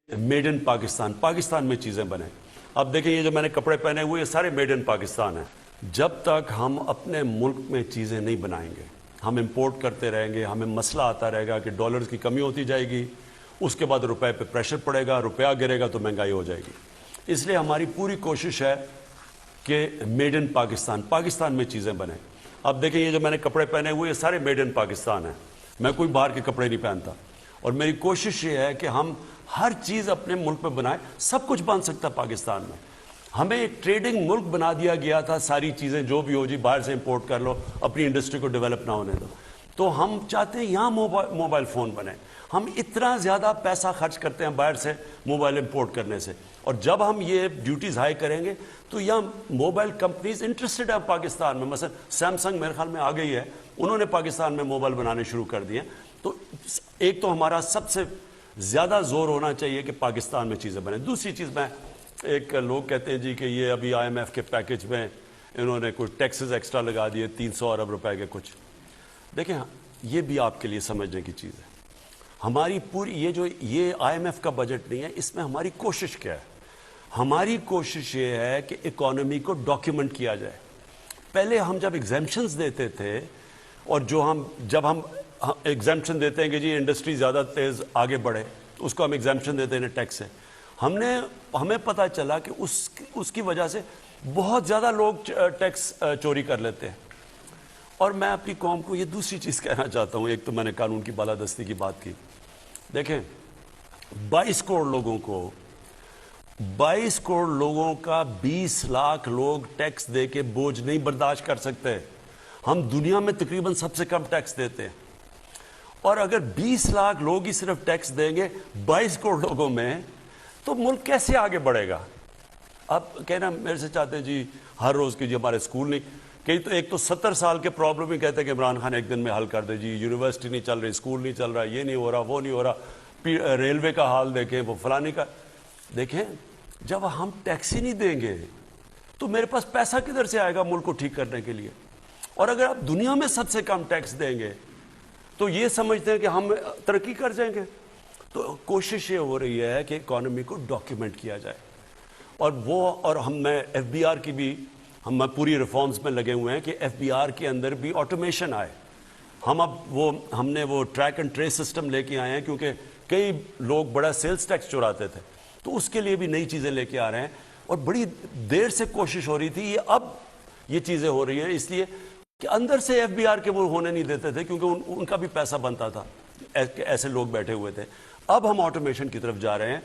Made in Pakistan, Pakistan में चीज़ें बने। अब देखें ये जो मैंने कपड़े पहने हुए ये सारे मेड इन पाकिस्तान हैं। जब तक हम अपने मुल्क में चीज़ें नहीं बनाएंगे, हम इंपोर्ट करते रहेंगे, हमें मसला आता रहेगा कि डॉलर्स की कमी होती जाएगी, उसके बाद रुपए पे प्रेशर पड़ेगा, रुपया गिरेगा तो महंगाई हो जाएगी। इसलिए हमारी पूरी कोशिश है कि मेड इन पाकिस्तान, पाकिस्तान में चीज़ें बने। अब देखें ये जो मैंने कपड़े पहने हुए ये सारे मेड इन पाकिस्तान हैं। मैं कोई बाहर के कपड़े नहीं पहनता और मेरी कोशिश ये है कि हम हर चीज़ अपने मुल्क में बनाएं। सब कुछ बन सकता है पाकिस्तान में। हमें एक ट्रेडिंग मुल्क बना दिया गया था, सारी चीज़ें जो भी हो जी बाहर से इंपोर्ट कर लो, अपनी इंडस्ट्री को डेवलप ना होने दो। तो हम चाहते हैं यहाँ मोबाइल फ़ोन बने। हम इतना ज़्यादा पैसा खर्च करते हैं बाहर से मोबाइल इंपोर्ट करने से, और जब हम ये ड्यूटीज़ हाई करेंगे तो यहाँ मोबाइल कंपनीज इंटरेस्टेड है पाकिस्तान में। मसलन सैमसंग मेरे ख्याल में आ गई है, उन्होंने पाकिस्तान में मोबाइल बनाने शुरू कर दिए। तो एक तो हमारा सबसे ज़्यादा जोर होना चाहिए कि पाकिस्तान में चीज़ें बने। दूसरी चीज़ में एक लोग कहते हैं जी कि ये अभी IMF के पैकेज में इन्होंने कुछ टैक्सेस एक्स्ट्रा लगा दिए 300 अरब रुपए के कुछ। देखें ये भी आपके लिए समझने की चीज़ है। हमारी पूरी ये IMF का बजट नहीं है, इसमें हमारी कोशिश क्या है? हमारी कोशिश ये है कि इकोनॉमी को डॉक्यूमेंट किया जाए। पहले हम जब एग्जेम्पशंस देते थे और जब हम एग्जेम्पशन देते हैं कि जी इंडस्ट्री ज़्यादा तेज़ आगे बढ़े तो उसको हम एग्जेम्पशन देते हैं टैक्स से, हमें पता चला कि उसकी वजह से बहुत ज़्यादा लोग टैक्स चोरी कर लेते हैं। और मैं अपनी कौम को ये दूसरी चीज़ कहना चाहता हूँ। एक तो मैंने कानून की बालादस्ती की बात की। देखें 22 करोड़ लोगों का 20 लाख लोग टैक्स दे के बोझ नहीं बर्दाश्त कर सकते। हम दुनिया में तकरीबन सबसे कम टैक्स देते हैं, और अगर 20 लाख लोग ही सिर्फ टैक्स देंगे 22 करोड़ लोगों में, तो मुल्क कैसे आगे बढ़ेगा? आप कहना मेरे से चाहते हैं जी हर रोज़ की जी हमारे स्कूल नहीं, कई तो एक तो 70 साल के प्रॉब्लम ही कहते हैं कि इमरान खान एक दिन में हल कर दे जी, यूनिवर्सिटी नहीं चल रही, स्कूल नहीं चल रहा, ये नहीं हो रहा, वो नहीं हो रहा, रेलवे का हाल देखें, वो फलानी का देखें। जब हम टैक्स ही नहीं देंगे तो मेरे पास पैसा किधर से आएगा मुल्क को ठीक करने के लिए? और अगर आप दुनिया में सबसे कम टैक्स देंगे तो ये समझते हैं कि हम तरक्की कर जाएंगे। तो कोशिश ये हो रही है कि इकोनॉमी को डॉक्यूमेंट किया जाए, और मैं FBR की भी हम पूरी रिफॉर्म्स में लगे हुए हैं कि FBR के अंदर भी ऑटोमेशन आए। हमने वो ट्रैक एंड ट्रेस सिस्टम लेके आए हैं, क्योंकि कई लोग बड़ा सेल्स टैक्स चुराते थे, तो उसके लिए भी नई चीज़ें लेके आ रहे हैं। और बड़ी देर से कोशिश हो रही थी, अब ये चीज़ें हो रही हैं, इसलिए कि अंदर से FBR के वो होने नहीं देते थे, क्योंकि उनका भी पैसा बनता था, ऐसे लोग बैठे हुए थे। अब हम ऑटोमेशन की तरफ जा रहे हैं,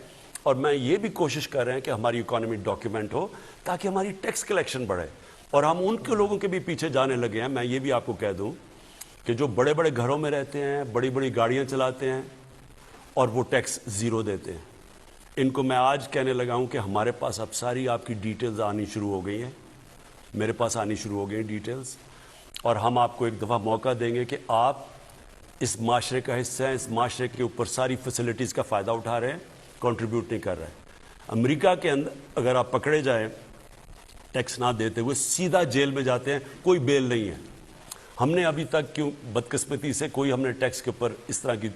और मैं ये भी कोशिश कर रहे हैं कि हमारी इकोनॉमी डॉक्यूमेंट हो ताकि हमारी टैक्स कलेक्शन बढ़े। और हम उनके लोगों के भी पीछे जाने लगे हैं। मैं ये भी आपको कह दूं कि जो बड़े बड़े घरों में रहते हैं, बड़ी बड़ी गाड़ियां चलाते हैं और वो टैक्स ज़ीरो देते हैं, इनको मैं आज कहने लगा हूं कि हमारे पास अब सारी आपकी डिटेल्स आनी शुरू हो गई हैं, मेरे पास आनी शुरू हो गई डिटेल्स, और हम आपको एक दफ़ा मौका देंगे कि आप इस माशरे का हिस्सा हैं, इस माशरे के ऊपर सारी फैसिलिटीज़ का फ़ायदा उठा रहे हैं, कंट्रीब्यूट नहीं कर रहे हैं। अमेरिका के अंदर अगर आप पकड़े जाएं टैक्स ना देते हुए, सीधा जेल में जाते हैं, कोई बेल नहीं है। हमने अभी तक क्यों बदकिस्मती से हमने टैक्स के ऊपर इस तरह की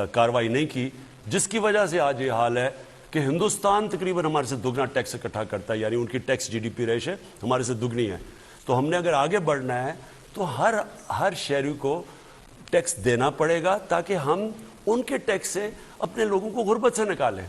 कार्रवाई नहीं की, जिसकी वजह से आज ये हाल है कि हिंदुस्तान तकरीबन हमारे से दुगना टैक्स इकट्ठा करता है, यानी उनकी टैक्स GDP रेशो हमारे से दुगनी है। तो हमने अगर आगे बढ़ना है तो हर शहरी को टैक्स देना पड़ेगा, ताकि हम उनके टैक्स से अपने लोगों को गुर्बत से निकालें।